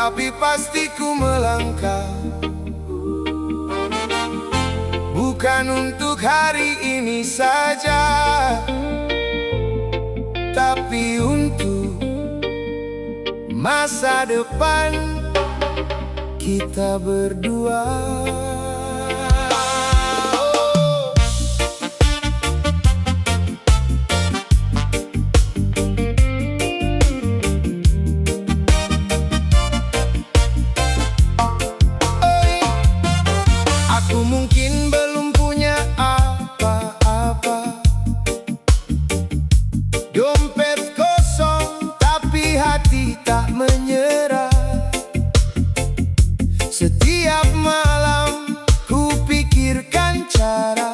tapi pasti ku melangkah. Bukan untuk hari ini saja, tapi untuk masa depan kita berdua. Aku mungkin belum punya apa-apa, dompet kosong tapi hati tak menyerah. Setiap malam ku pikirkan cara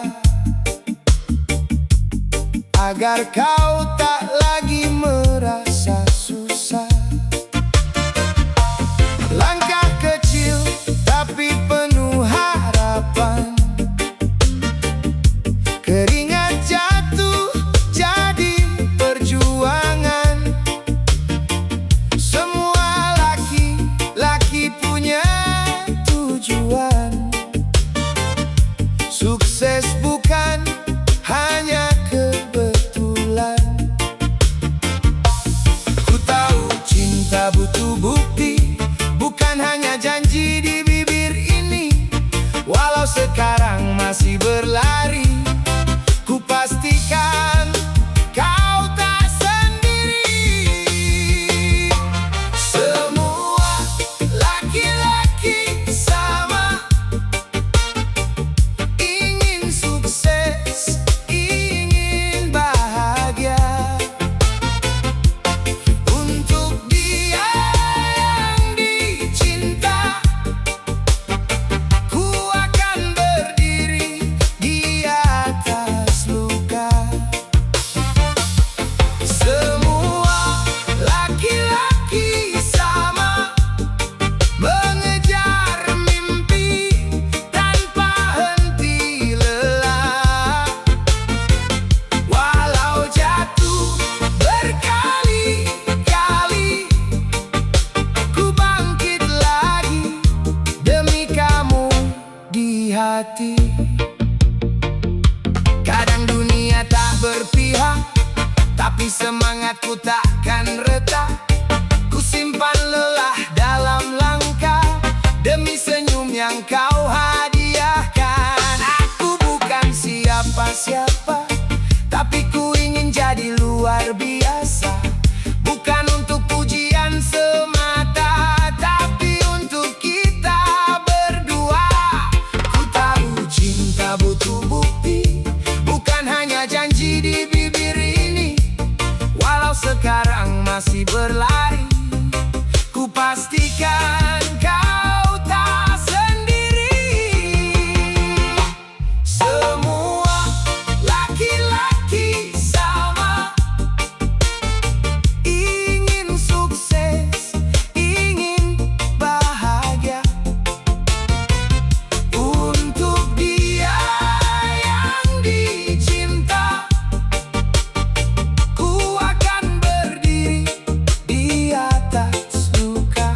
agar kau tak lagi merasa susah. Langkah kecil tapi penuh harapan, keringat jatuh jadi perjuangan. Semua laki-laki punya tujuan, sukses bukan hanya kebetulan. Ku tahu cinta butuh bukti, bukan hanya janji di bibir ini. Walau sekarang masih berlari, ku pastikan kau tak sendiri. Semua laki-laki sama, ingin sukses, ingin bahagia. Untuk dia yang dicinta, ku akan berdiri di atas luka. Semua laki-laki sama, mengejar mimpi tanpa henti lelah. Walau jatuh berkali-kali, ku bangkit lagi demi kamu di hati. Kadang dunia tak berpihak, tapi semangatku takkan retak. Ku simpan lelah dalam langkah demi senyum yang kau hadiahkan. Aku bukan siapa-siapa, tapi ku ingin jadi luar biasa. Bukan untuk pujian semata, tapi untuk kita berdua. Ku tahu cinta butuh bukti, bukan hanya janji di bibir ini. Walau sekarang masih berlari, ku pastikan kau tak sendiri. Semua laki-laki sama, ingin sukses, ingin bahagia. Untuk dia yang dicinta, ku akan berdiri di atas luka.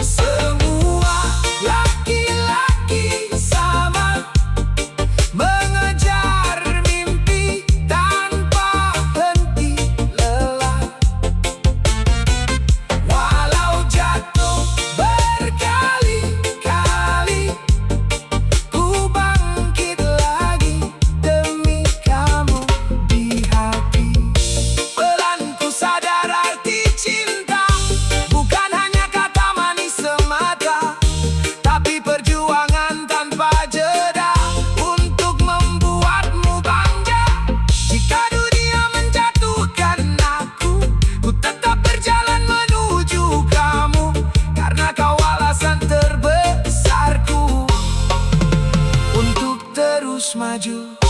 Semua laki-laki sama, mengejar mimpi tanpa henti lelah. Walau jatuh berkali-kali, ku bangkit lagi demi kamu di hati. Pelan ku sadar arti cinta, bukan hanya kata manis semata, tapi perjuangan tanpa jeda untuk membuatmu bangga. Jika dunia menjatuhkan aku, ku tetap berjalan menuju kamu, karena kau alasan terbesarku untuk terus maju.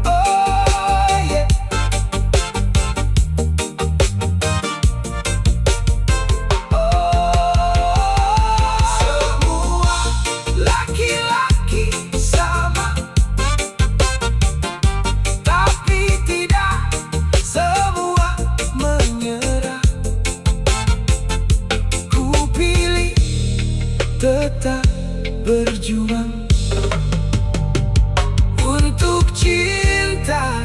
Oh yeah. Semua laki-laki sama, tapi tidak semua berjuang untuk cinta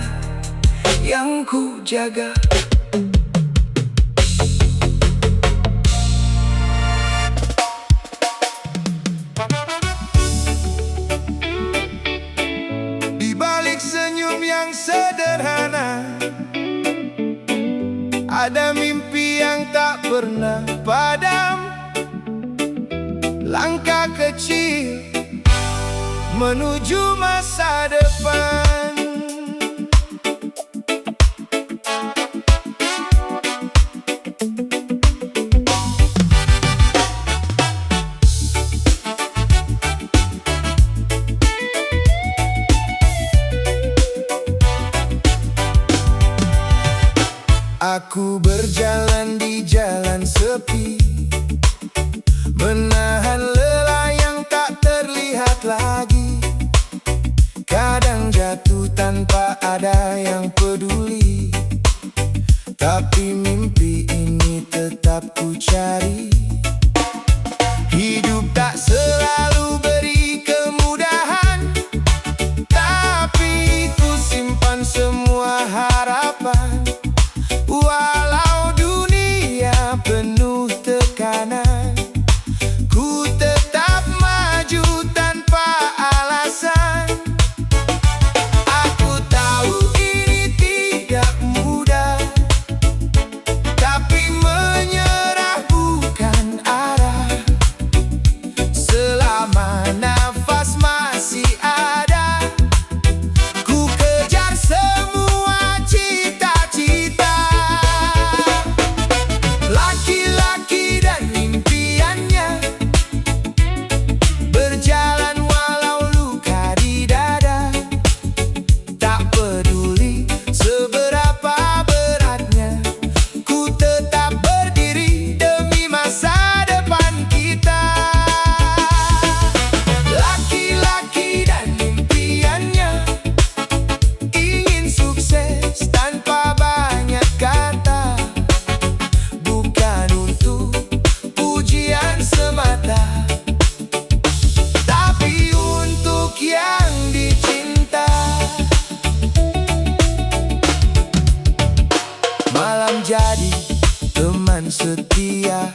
yang ku jaga. Di balik senyum yang sederhana ada mimpi yang tak pernah padam. Langkah kecil menuju masa depan. Aku berjalan di jalan sepi, menahan lelah yang tak terlihat lagi. Kadang jatuh tanpa ada yang peduli, tapi mimpi ini tetap ku cari. Hidup tak selalu beri kemudahan, tapi ku simpan semua harapan. Walau dunia penuh tekanan, ku tetap maju tanpa alasan. Aku tahu ini tidak mudah, tapi menyerah bukan arah. Selama nafas masih ada, ku kejar semua cita-cita. Laki-laki dan impiannya berjalan walau luka di dada. Tak peduli seberapa beratnya, ku tetap berdiri demi masa depan kita. Laki-laki dan impiannya ingin sukses tanpa banyak kata, bukan untuk pujian semata, tapi untuk yang dicinta. Malam jadi teman setia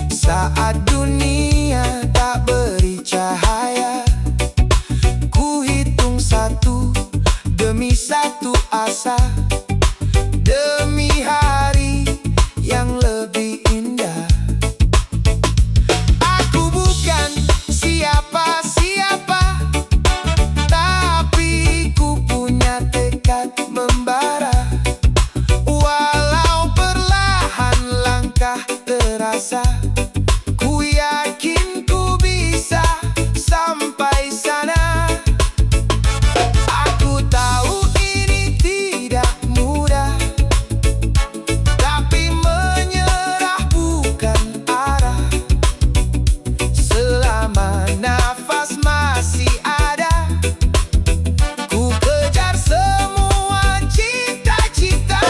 saat dunia tak beri cahaya. Ku hitung satu demi satu asa, demi hari yang lebih indah. Aku bukan siapa-siapa, tapi ku punya tekad membara. Walau perlahan langkah terasa, ku yakin ku bisa sampai sana. Aku tahu ini tidak mudah, tapi menyerah bukan arah. Selama nafas masih ada, ku kejar semua cita-cita.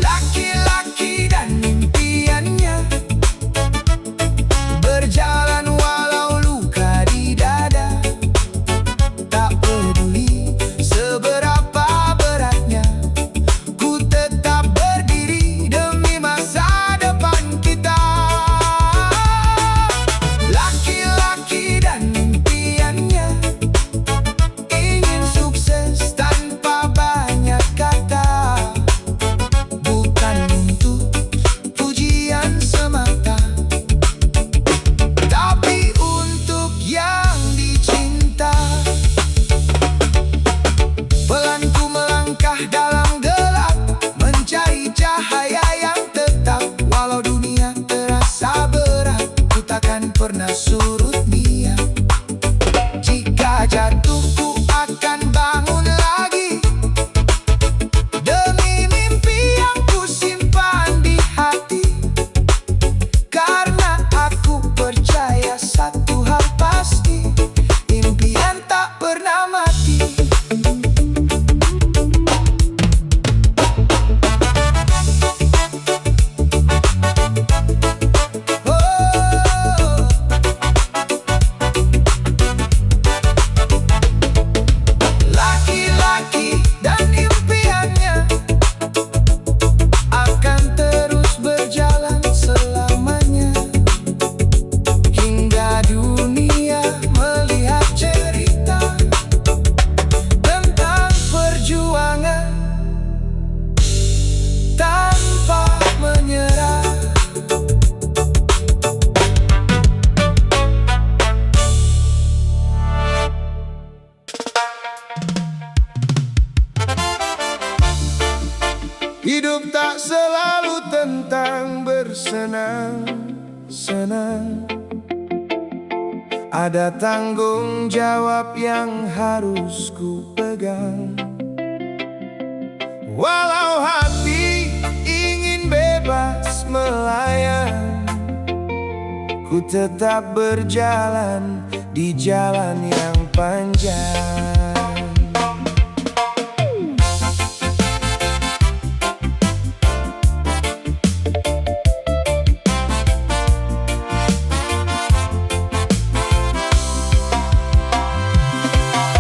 Laki-laki dan impiannya berjalan walau luka di dada. Tak peduli seberapa beratnya, ku tetap berdiri demi masa depan kita. Laki-laki dan impiannya ingin sukses tanpa banyak kata, bukan untuk pujian semata, tapi untuk yang dicinta. Pelan ku melangkah dalam gelap, mencari cahaya yang tetap. Walau dunia terasa berat, ku takkan pernah surut niat. Jika jatuh ku akan bangun lagi, demi mimpi yang ku simpan di hati. Karena aku percaya satu hal pasti, impian tak pernah mati. Oh, bersenang-senang. Ada tanggung jawab yang harus ku pegang. Walau hati ingin bebas melayang, ku tetap berjalan di jalan yang panjang.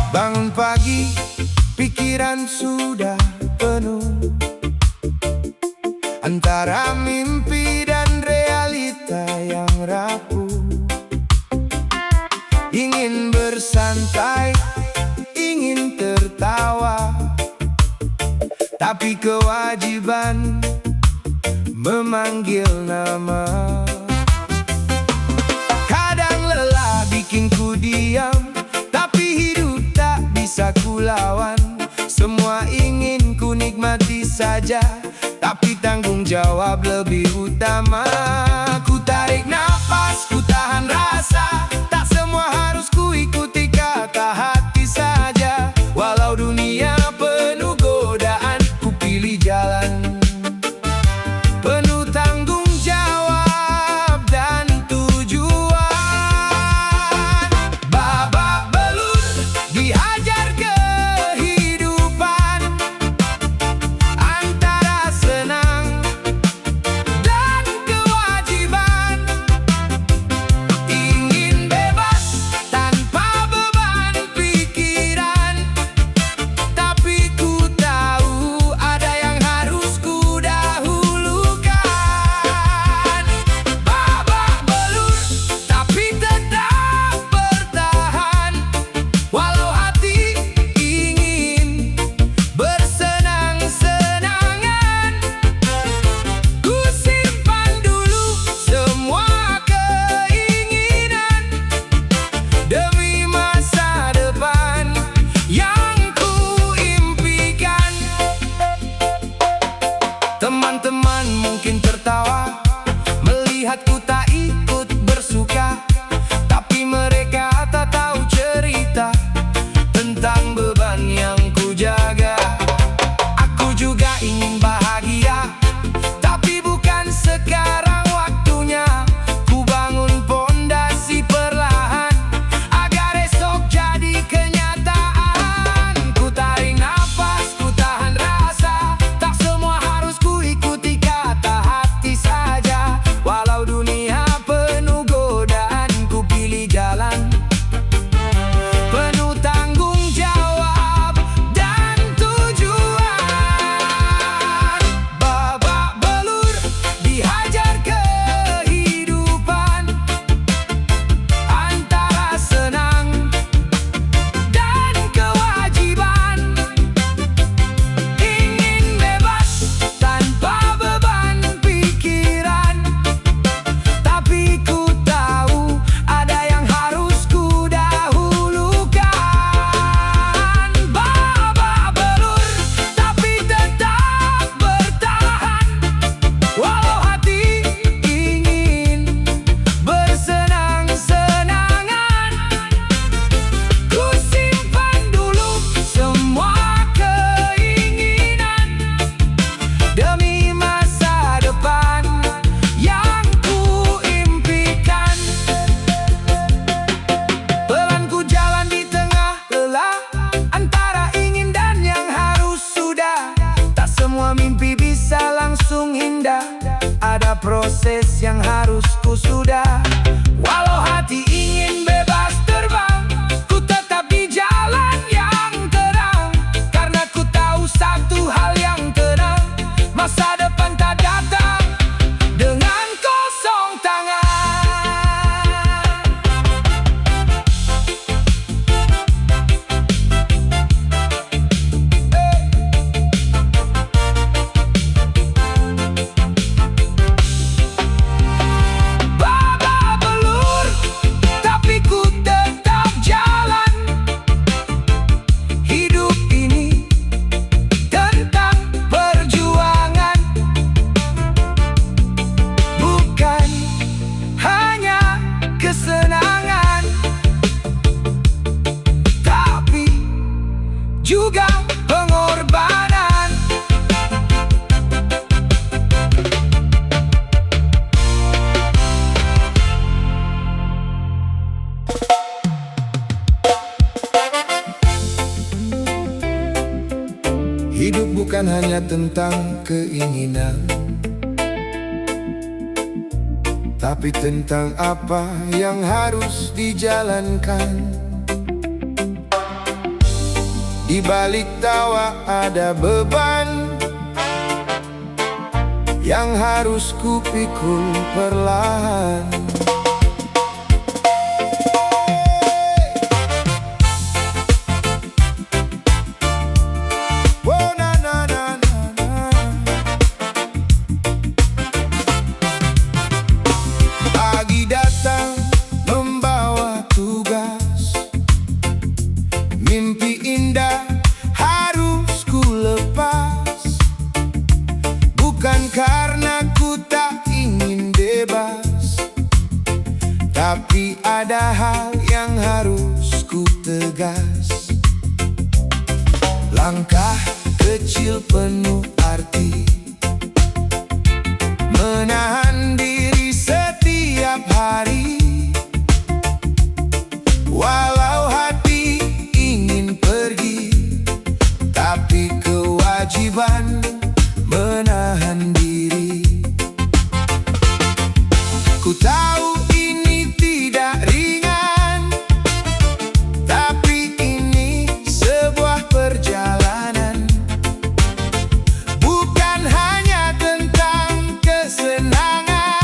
Bangun pagi, pikiran sudah penuh antara mimpi dan realita yang rapuh. Ingin bersantai, ingin tertawa, tapi kewajiban memanggil nama. Kadang lelah bikin ku diam, tapi hidup tak bisa ku lawan. Semua ingin ku nikmati saja, tapi tanggung jawab lebih utama. Ku tarik nafas, ku tahan rasa, tak semua harus ku ikuti kata hati saja. Walau dunia penuh godaan, ku pilih jalan penuh tanggung jawab dan tujuan. Babak belur dihajar kehidupan antara senang dan kewajiban. Ingin bebas tanpa beban pikiran, tapi ku tahu ada yang harus ku dahulukan. Babak belur tapi tetap bertahan, walau hati ingin bersenang-senangan. Ku simpan dulu semua keinginan demi masa depan yang ku impikan. Teman-teman mungkin tertawa melihat ku tak ikut bersuka, tapi mereka tak tahu cerita tentang beban yang ku jaga. Aku juga ingin bahagia, tapi bukan sekarang waktunya. Ku bangun pondasi perlahan agar esok jadi kenyataan. Ku tarik nafas, ku tahan rasa, tak semua harus ku ikuti kata hati saja. Walau dunia juga pengorbanan. Hidup bukan hanya tentang keinginan, tapi tentang apa yang harus dijalankan. Di balik tawa ada beban yang harus kupikul perlahan. Pagi datang membawa tugas, mimpi indah harus ku lepas. Bukan karena ku tak ingin bebas, tapi ada hal yang harus ku tegas. Langkah kecil penuh arti, menahan diri setiap hari. Walau hati ingin pergi, tapi kewajiban menahan diri. Ku tahu ini tidak ringan, tapi ini sebuah perjalanan. Bukan hanya tentang kesenangan,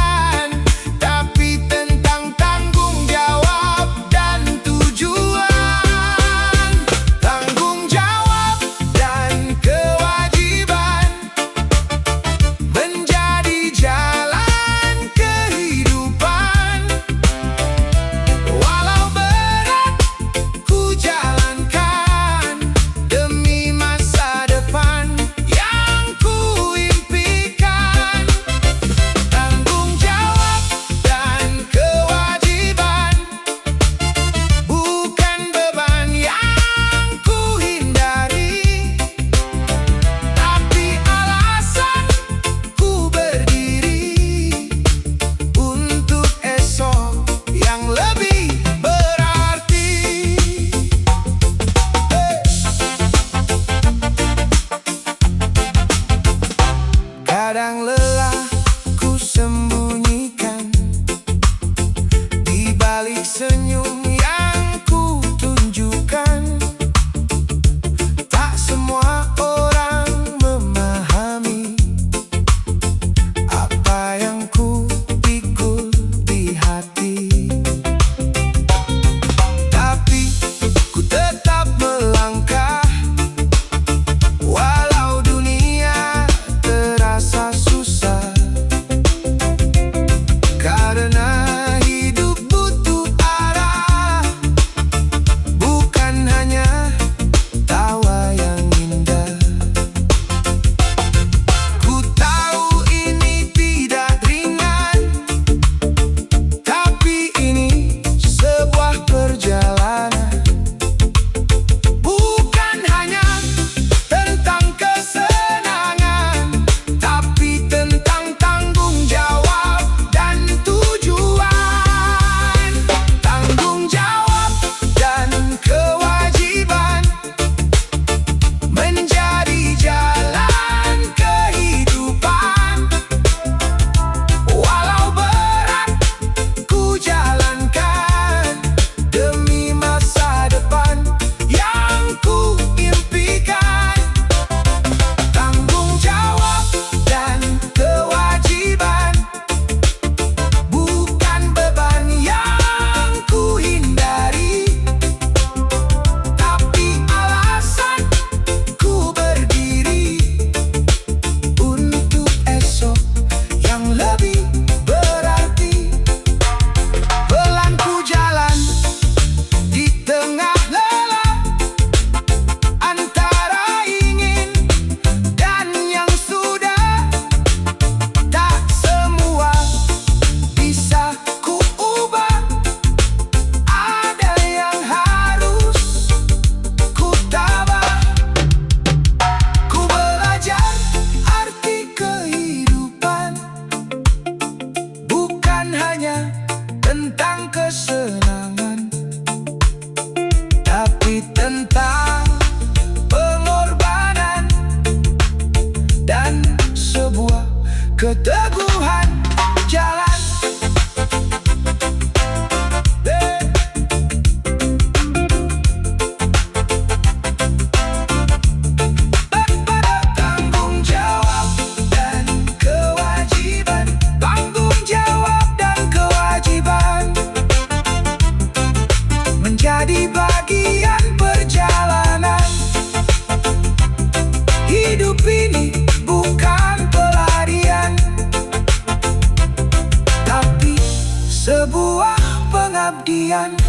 menjadi bagian perjalanan. Hidup ini bukan pelarian, tapi sebuah pengabdian.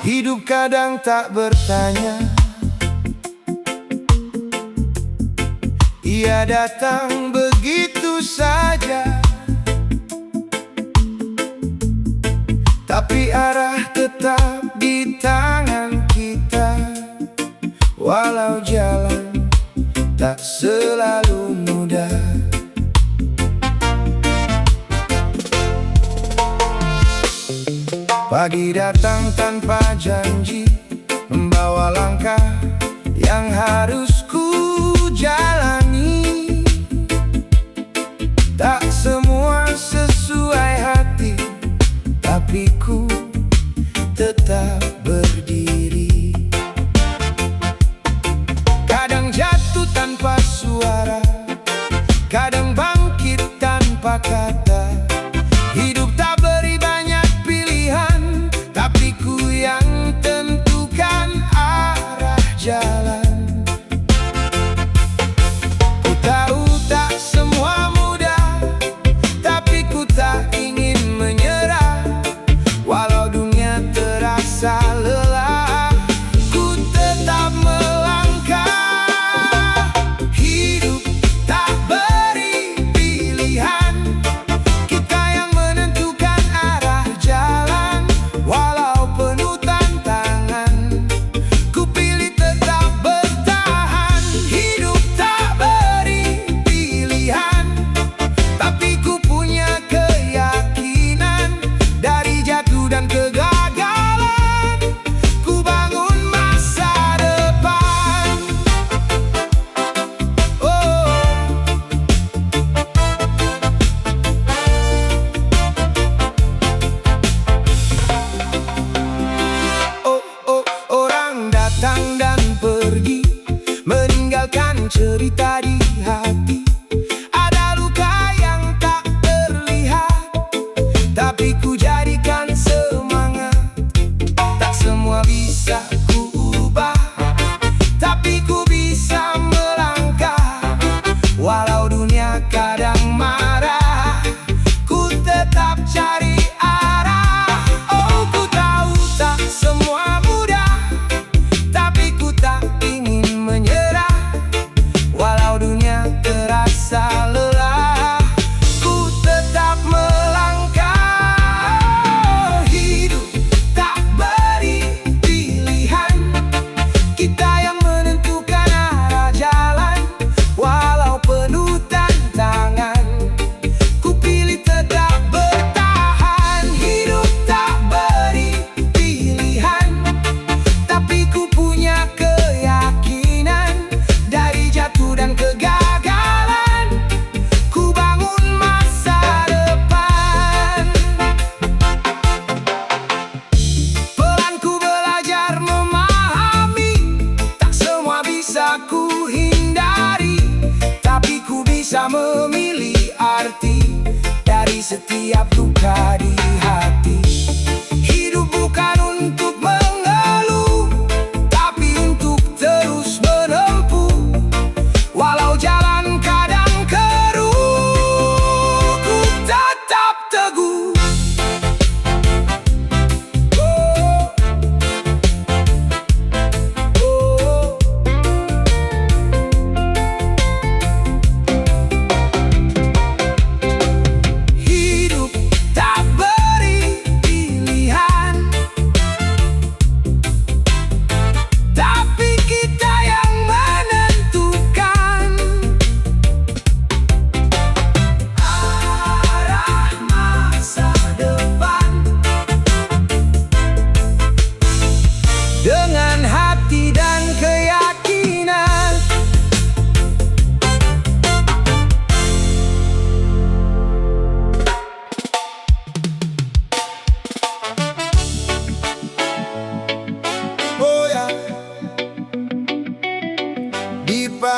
Hidup kadang tak bertanya, ia datang begitu saja, tapi arah tetap di tangan kita. Walau jalan tak selalu mudah, pagi datang tanpa janji, membawa langkah yang harus ku jalani. Tak semua sesuai hati, tapi ku tetap berdiri. Kadang jatuh tanpa suara, kadang bangkit tanpa kata. Hidup tak beri banyak pilihan, tapi ku yang tentukan arah jalan. Ku tahu tak semua mudah, tapi ku tak ingin menyerah. Walau dunia terasa lelah, ku tetap melangkah. Hidup tak beri pilihan, kita yang menentukan arah jalan. Walau penuh tantangan, ku pilih tetap bertahan. Hidup tak beri pilihan, tapi ku punya keyakinan. Dari jatuh dan kegagalan, ku bangun masa depan. Orang datang dan pergi, meninggalkan cerita di hati. Ada luka yang tak terlihat, tapi ku jadikan semangat. Tak semua bisa ku ubah, tapi ku bisa melangkah. Walau dunia kadang marah, ku tetap cari arah. Oh, ku tahu tak semua mudah, tapi ku tak ingin menyerah. Walau dunia terasa lelah, ku tetap melangkah.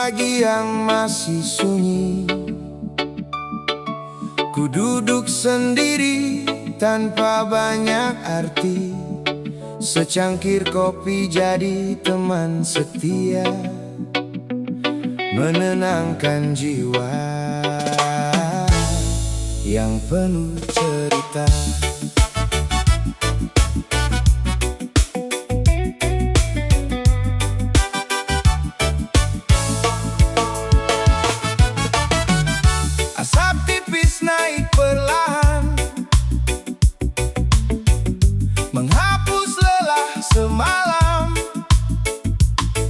pagi yang masih sunyi, ku duduk sendiri tanpa banyak arti. Secangkir kopi jadi teman setia, menenangkan jiwa yang penuh cerita. Asap tipis naik perlahan, menghapus lelah semalam.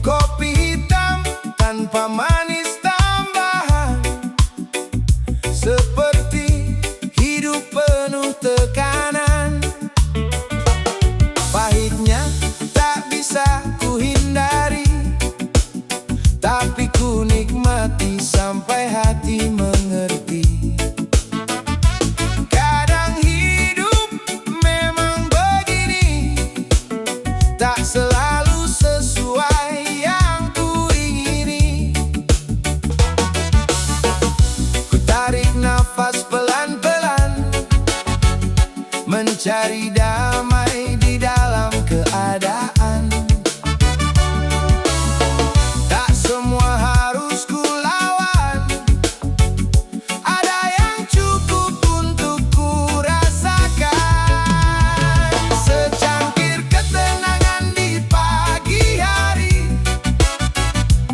Kopi hitam tanpa manis tambahan, seperti hidup penuh tekanan. Pahitnya tak bisa ku hindari, tapi ku nikmati sampai hati mengerti. Kadang hidup memang begini, tak selalu sesuai yang ku ingini. Ku tarik nafas pelan-pelan, mencari damai di dalam keadaan. Tak semua harus ku lawan, ada yang cukup untuk ku rasakan. Secangkir ketenangan di pagi hari,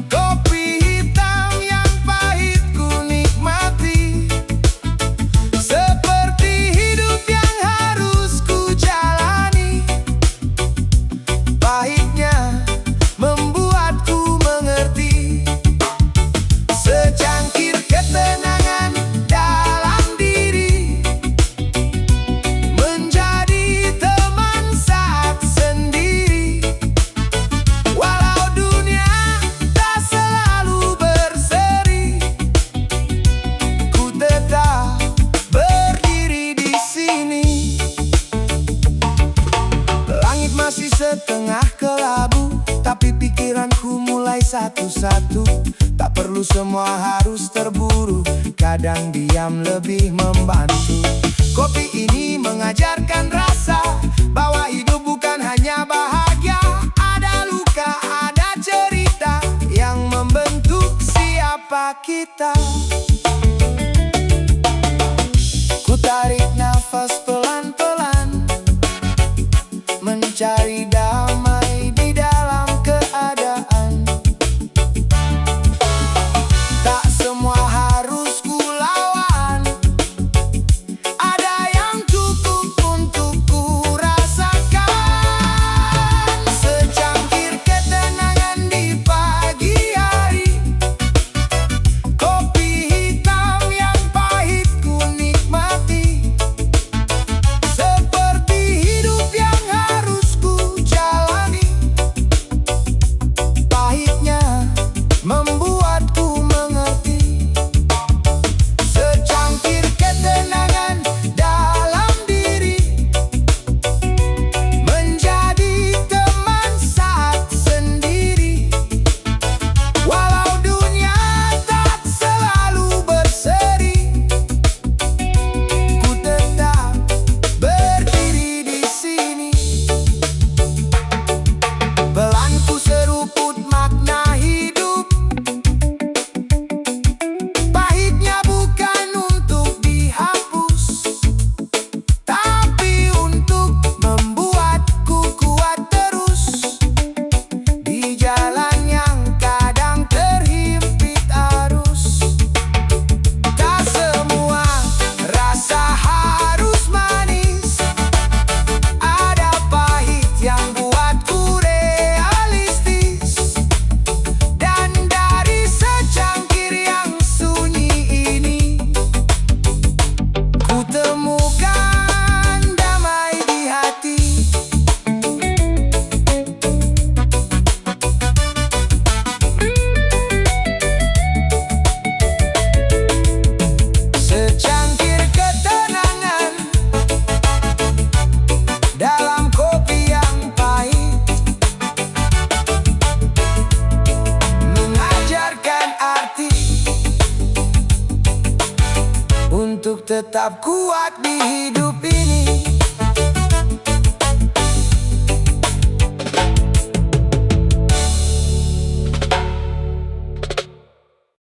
kopi hitam yang pahit ku nikmati. Seperti hidup yang harus ku jalani, pahitnya membuatku mengerti. Secangkir ketenangan dalam diri, menjadi teman saat sendiri. Walau dunia tak selalu berseri, ku tetap berdiri di sini. Langit masih setengah kelabu, tapi pikiranku mulai satu-satu. Tak perlu semua harus terburu, kadang diam lebih membantu. Kopi ini mengajarkan rasa bahwa hidup bukan hanya bahagia. Ada luka, ada cerita yang membentuk siapa kita. Ku tarik nafas pelan-pelan, mencari damai di dalam keadaan. Tak semua harus ku lawan, ada yang cukup untuk ku rasakan. Secangkir ketenangan di pagi hari, kopi hitam yang pahit ku nikmati. Seperti hidup yang harus ku tetap kuat di hidup.